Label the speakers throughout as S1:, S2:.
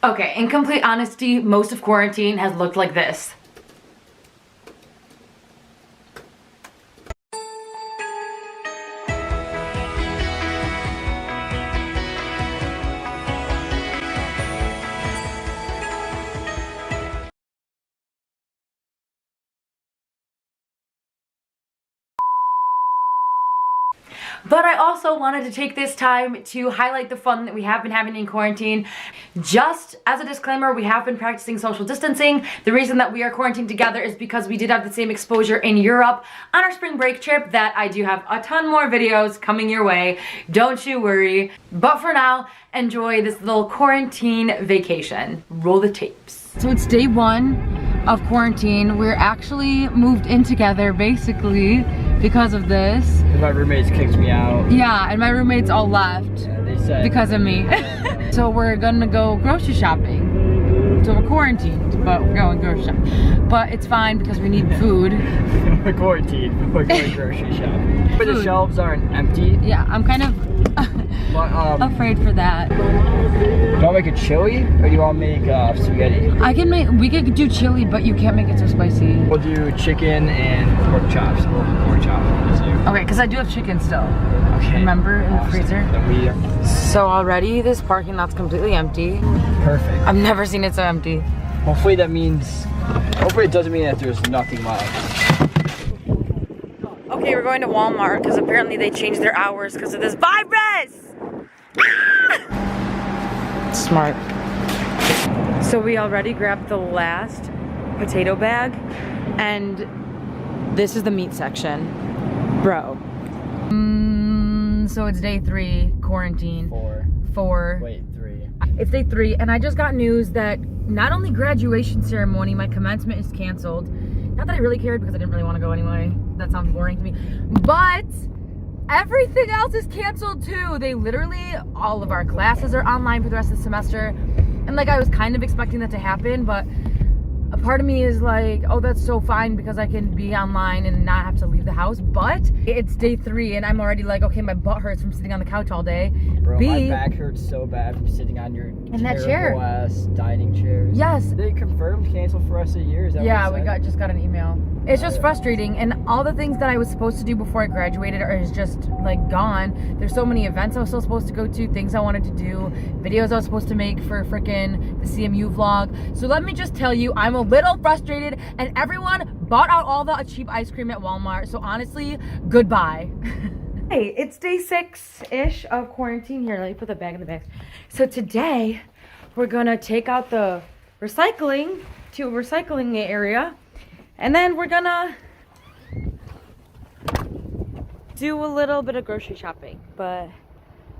S1: Okay, in complete honesty, most of quarantine has looked like this. But I also wanted to take this time to highlight the fun that we have been having in quarantine. Just as a disclaimer, we have been practicing social distancing. The reason that we are quarantined together is because we did have the same exposure in Europe on our spring break trip that I do have a ton more videos coming your way. Don't you worry. But for now, enjoy this little quarantine vacation. Roll the tapes. So it's day 1 of quarantine. We're actually moved in together basically because of this.
S2: My roommates kicked me out.
S1: Yeah, and my roommates all left.
S2: Yeah, they said
S1: because of me. So we're gonna go grocery shopping. So we're quarantined, but we're going grocery shopping. But it's fine because we need food.
S2: We're quarantined, we're going grocery shopping. But the shelves aren't empty.
S1: Yeah, I'm kind of afraid for that.
S2: Do you want to make it chili or do you want to make spaghetti?
S1: We could do chili, but you can't make it so spicy.
S2: We'll do chicken and pork chops. Pork chops.
S1: Okay, because I do have chicken still.
S2: Okay.
S1: Remember in the freezer?
S2: Then
S1: So already this parking lot's completely empty.
S2: Perfect.
S1: I've never seen it so empty.
S2: Hopefully that means, hopefully it doesn't mean that there's nothing left.
S1: Okay, we're going to Walmart because apparently they changed their hours because of this virus. Smart. So we already grabbed the last potato bag and this is the meat section. Bro. So it's day 3, quarantine. 4.
S2: Wait, 3.
S1: It's day 3 and I just got news that not only graduation ceremony, my commencement is canceled. Not that I really cared because I didn't really want to go anyway. That sounds boring to me. But everything else is canceled too. They literally, all of our classes are online for the rest of the semester. And like I was kind of expecting that to happen, but a part of me is like, oh, that's so fine because I can be online and not have to leave the house. But it's day 3 and I'm already like, okay, my butt hurts from sitting on the couch all day.
S2: Bro, my back hurts so bad from sitting on your terrible ass dining chairs.
S1: Yes.
S2: They confirmed cancel for us a year. Is that
S1: yeah,
S2: what
S1: we just got an email. It's just frustrating, and all the things that I was supposed to do before I graduated is just like gone. There's so many events I was still supposed to go to, things I wanted to do, videos I was supposed to make for frickin' the CMU vlog. So let me just tell you, I'm a little frustrated, and everyone bought out all the cheap ice cream at Walmart. So honestly, goodbye. Hey, it's day 6-ish of quarantine. Here, let me put the bag in the bag. So today, we're gonna take out the recycling to a recycling area. And then we're gonna do a little bit of grocery shopping, but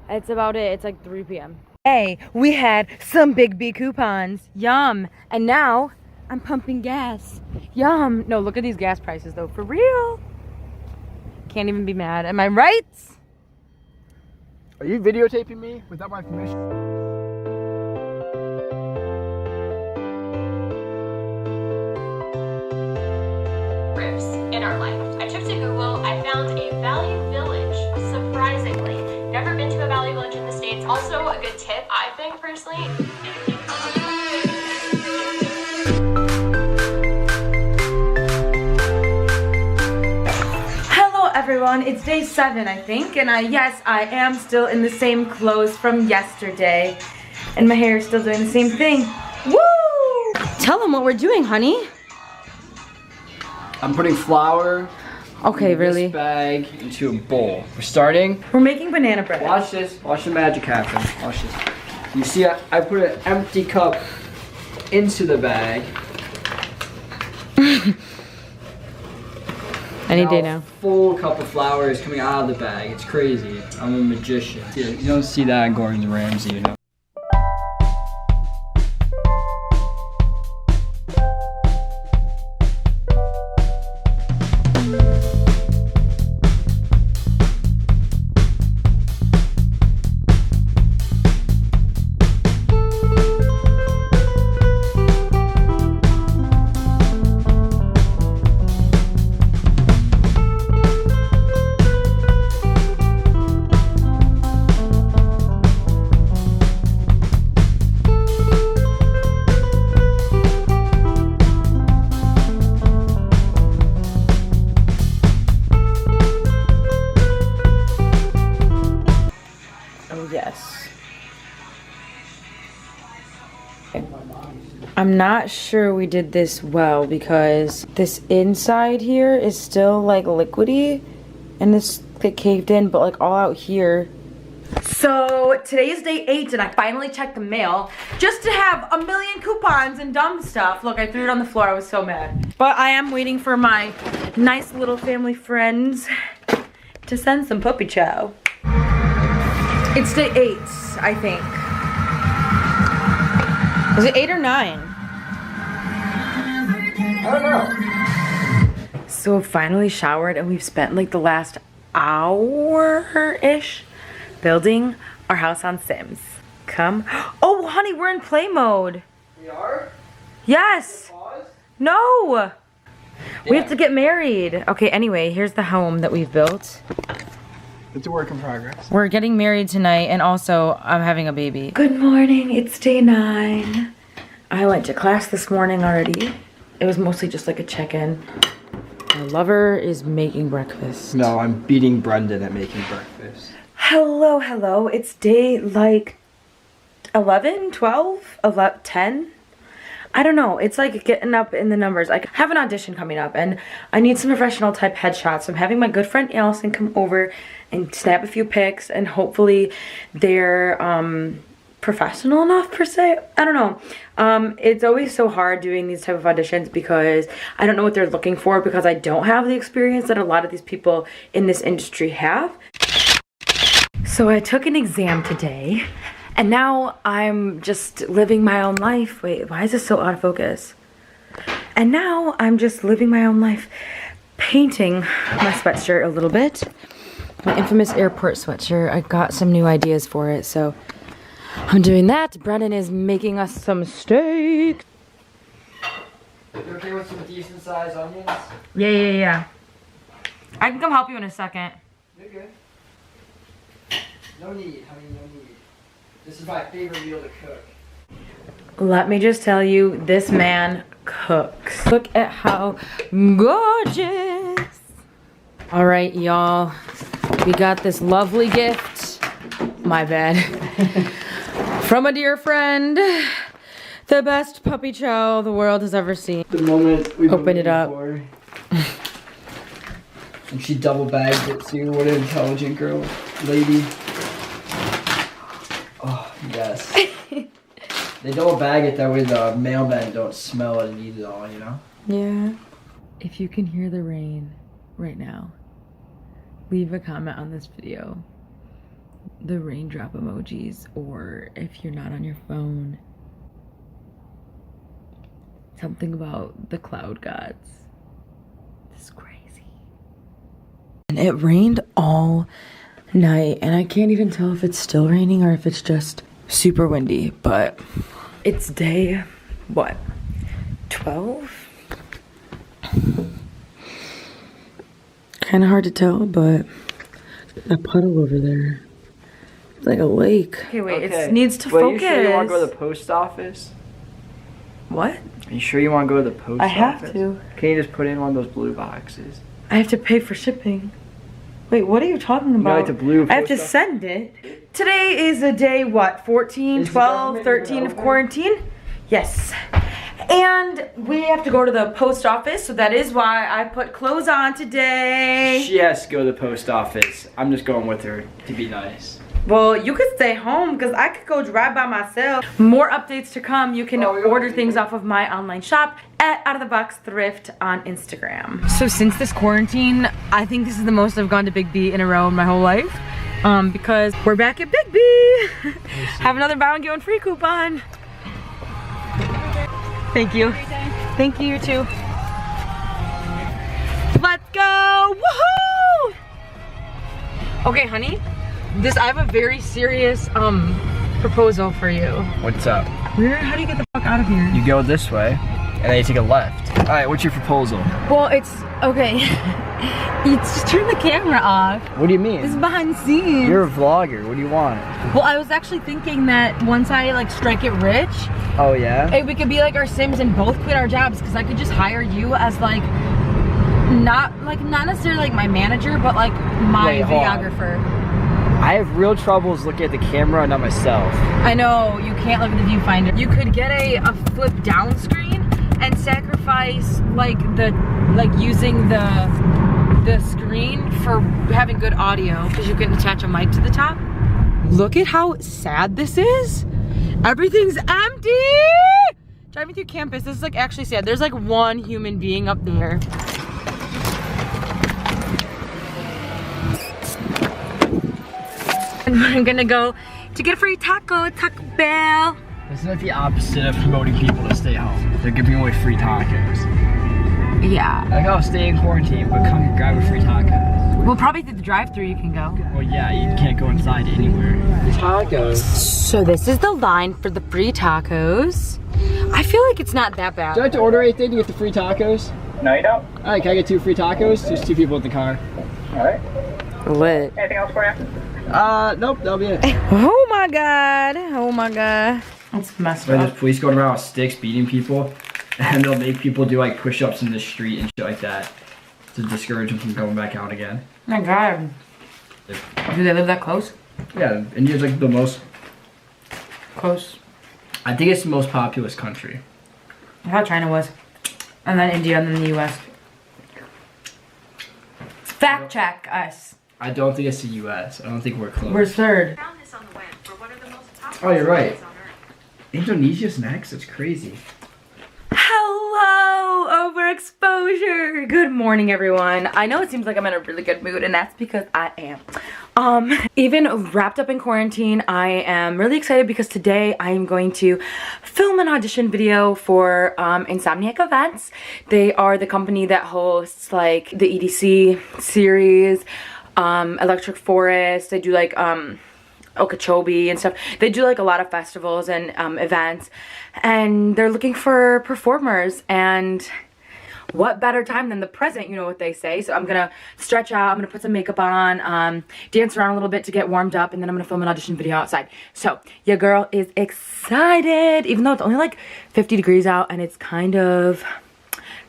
S1: that's about it. It's like 3 p.m. Hey, we had some Big B coupons. Yum. And now I'm pumping gas. Yum. No, look at these gas prices though. For real. Can't even be mad. Am I right?
S2: Are you videotaping me without my permission?
S3: In our life. I took to Google, I found a value village, surprisingly. Never been to a value village in the States. Also a good tip, I think, personally.
S1: Hello everyone, it's day 7 I think, and yes, I am still in the same clothes from yesterday. And my hair is still doing the same thing. Woo! Tell them what we're doing, honey.
S2: I'm putting flour in
S1: really?
S2: this bag into a bowl. We're starting.
S1: We're making banana bread.
S2: Watch this. Watch the magic happen. Watch this. You see, I put an empty cup into the bag.
S1: Any day now.
S2: A full cup of flour is coming out of the bag. It's crazy. I'm a magician. You don't see that in Gordon Ramsay, you know.
S1: I'm not sure we did this well because this inside here is still like liquidy and this like caved in, but like all out here. So today is day 8 and I finally checked the mail just to have a million coupons and dumb stuff. Look, I threw it on the floor. I was so mad. But I am waiting for my nice little family friends to send some puppy chow. It's day 8, I think. Is it 8 or 9?
S2: I don't know.
S1: So finally showered and we've spent like the last hour-ish building our house on Sims. Come. Oh, honey, we're in play mode.
S2: We are?
S1: Yes.
S2: Pause?
S1: No. We have to get married. Okay, anyway, here's the home that we've built.
S2: It's a work in progress.
S1: We're getting married tonight and also I'm having a baby. Good morning, it's day 9. I went to class this morning already. It was mostly just like a check-in. My lover is making breakfast.
S2: No, I'm beating Brendan at making breakfast.
S1: Hello, hello. It's day like 11, 12, 11, 10. I don't know. It's like getting up in the numbers. I have an audition coming up and I need some professional type headshots. So I'm having my good friend Allison come over and snap a few pics and hopefully they're professional enough per se. I don't know. It's always so hard doing these type of auditions because I don't know what they're looking for because I don't have the experience that a lot of these people in this industry have. So I took an exam today and now I'm just living my own life. Wait, why is this so out of focus? And now I'm just living my own life, painting my sweatshirt a little bit. My infamous airport sweatshirt. I got some new ideas for it, so I'm doing that. Brendan is making us some steak.
S2: You okay with some decent sized onions?
S1: Yeah. I can come help you in a second.
S2: You're good. No need, honey, no need. This is my favorite meal to cook.
S1: Let me just tell you, this man cooks. Look at how gorgeous. All right, y'all. We got this lovely gift. My bad. From a dear friend. The best puppy chow the world has ever seen.
S2: The moment we
S1: open it up.
S2: And she double bagged it too. What an intelligent girl. Lady. Oh, yes. They double bag it that way the mailmen don't smell it and eat it all, you know?
S1: Yeah. If you can hear the rain right now, leave a comment on this video. The raindrop emojis, or if you're not on your phone, something about the cloud gods. This is crazy. And it rained all night and I can't even tell if it's still raining or if it's just super windy, but it's day, what, 12? Kind of hard to tell, but that puddle over there, it's like a lake. Okay, wait, it needs to focus.
S2: Are you sure you want to go to the post office?
S1: What?
S2: Are you sure you want to go to the post office?
S1: I have to.
S2: Can you just put in one of those blue boxes?
S1: I have to pay for shipping. Wait, what are you talking about?
S2: Like the blue
S1: I have to send it. Today is a day, what, 14, 12, 13 of quarantine? Yes. And we have to go to the post office, so that is why I put clothes on today.
S2: She has to go to the post office. I'm just going with her to be nice.
S1: Well, you could stay home because I could go drive by myself. More updates to come. You can order things off of my online shop at Out of the Box Thrift on Instagram. So since this quarantine, I think this is the most I've gone to Big B in a row in my whole life. Because we're back at Big B. Have another buy one get one free coupon. Thank you. Thank you, you too. Let's go! Woohoo! Okay, honey. I have a very serious proposal for you.
S2: What's up?
S1: How do you get the fuck out of here?
S2: You go this way, and then you take a left. All right, what's your proposal?
S1: Well, it's okay. You just turn the camera off.
S2: What do you mean?
S1: This is behind the scenes.
S2: You're a vlogger. What do you want?
S1: Well, I was actually thinking that once I like strike it rich.
S2: Oh yeah.
S1: We could be like our Sims and both quit our jobs because I could just hire you as like not necessarily like my manager, but like my videographer.
S2: I have real troubles looking at the camera and not myself.
S1: I know, you can't look at the viewfinder. You could get a flip down screen and sacrifice like using the screen for having good audio because you can attach a mic to the top. Look at how sad this is. Everything's empty. Driving through campus, this is like actually sad. There's like one human being up there. And I'm gonna go to get a free Taco Bell.
S2: This is like the opposite of promoting people to stay home. They're giving away free tacos.
S1: Yeah.
S2: Like, oh, stay in quarantine, but come grab a free taco.
S1: Well, probably through the drive-thru you can go.
S2: Well, yeah, you can't go inside anywhere. Tacos.
S1: So this is the line for the free tacos. I feel like it's not that bad.
S2: Do I have to order anything to get the free tacos?
S4: No, you don't.
S2: All right, can I get 2 free tacos? There's 2 people in the car.
S4: All right.
S1: Lit.
S4: Anything else for you?
S2: Nope, that'll be it.
S1: Oh my god. Oh my god. That's messed
S2: There's
S1: up.
S2: police going around with sticks beating people, and they'll make people do like push-ups in the street and shit like that to discourage them from going back out again.
S1: Oh my god. Do they live that close?
S2: Yeah, India's like the most
S1: Close.
S2: I think it's the most populous country.
S1: I thought China was. And then India and then the US. Fact check us.
S2: I don't think it's the US. I don't think we're close.
S1: We're third.
S3: Found this on the web for one of the most
S2: Oh, you're right.
S3: places on Earth.
S2: Indonesia's next? That's crazy.
S1: Hello, overexposure. Good morning, everyone. I know it seems like I'm in a really good mood, and that's because I am. Even wrapped up in quarantine, I am really excited because today I am going to film an audition video for Insomniac Events. They are the company that hosts like the EDC series, Electric Forest. They do like Okeechobee and stuff. They do like a lot of festivals and events, and they're looking for performers, and what better time than the present, you know what they say. So I'm gonna stretch out, I'm gonna put some makeup on, dance around a little bit to get warmed up, and then I'm gonna film an audition video outside. So your girl is excited, even though it's only like 50 degrees out and it's kind of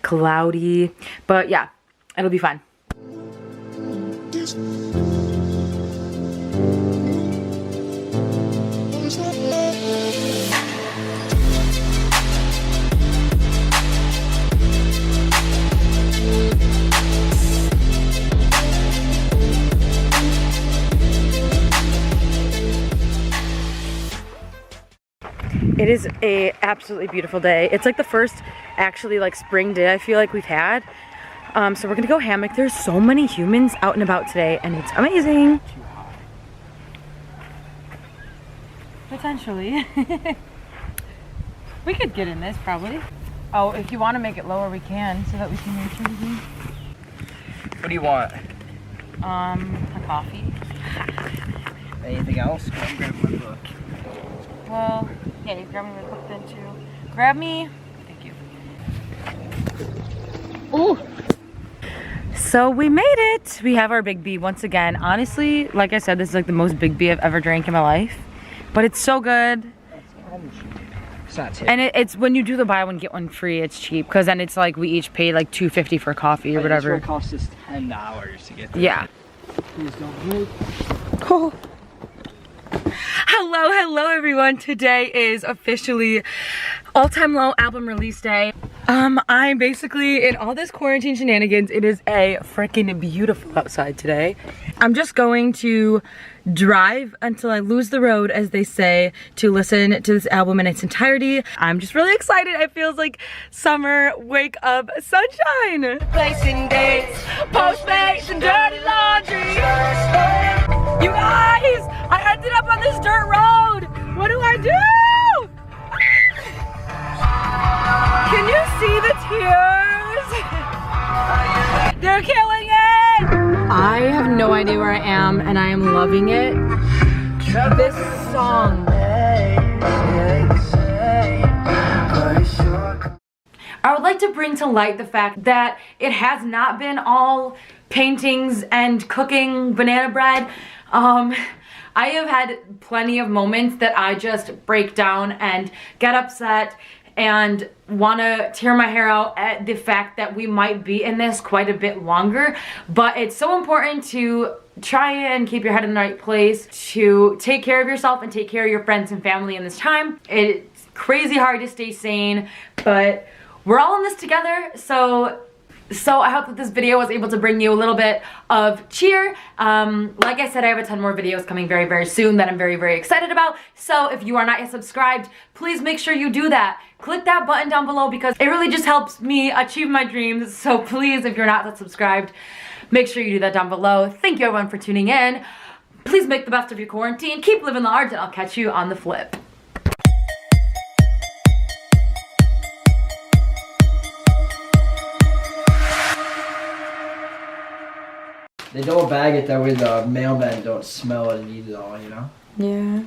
S1: cloudy, but yeah, it'll be fun. It is a absolutely beautiful day. It's like the first actually like spring day I feel like we've had. So we're gonna go hammock. There's so many humans out and about today, and it's amazing. Potentially. We could get in this probably. Oh, if you want to make it lower, we can, so that we can reach everything.
S2: What do you want?
S1: A coffee.
S2: Anything else? Come on, grab my book.
S1: Well, yeah, you grab me the book then too. Grab me. Thank you. Ooh. So we made it. We have our Big B once again. Honestly, like I said, this is like the most Big B I've ever drank in my life. But it's so good.
S2: It's not cheap.
S1: And it's when you do the buy one get one free, it's cheap, because then it's like we each paid like $2.50 for coffee or whatever.
S2: It cost us $10 to get there.
S1: Yeah.
S2: Please don't move.
S1: Oh. Hello everyone. Today is officially All Time Low album release day. I'm basically in all this quarantine shenanigans. It is a freaking beautiful outside today. I'm just going to drive until I lose the road, as they say, to listen to this album in its entirety. I'm just really excited. It feels like summer, wake up, sunshine. Placing dates, Postmates, and dirty laundry. You guys, I ended up on this dirt road. What do I do? Can you see the tears? They're killing it! I have no idea where I am, and I am loving it. This song. I would like to bring to light the fact that it has not been all paintings and cooking banana bread. I have had plenty of moments that I just break down and get upset and want to tear my hair out at the fact that we might be in this quite a bit longer. But it's so important to try and keep your head in the right place, to take care of yourself and take care of your friends and family in this time. It's crazy hard to stay sane, but we're all in this together. So I hope that this video was able to bring you a little bit of cheer. Like I said, I have a ton more videos coming very, very soon that I'm very, very excited about. So if you are not yet subscribed, please make sure you do that. Click that button down below because it really just helps me achieve my dreams. So please, if you're not yet subscribed, make sure you do that down below. Thank you everyone for tuning in. Please make the best of your quarantine. Keep living large, and I'll catch you on the flip.
S2: They double bag it that way the mailmen don't smell it and eat it all, you know?
S1: Yeah.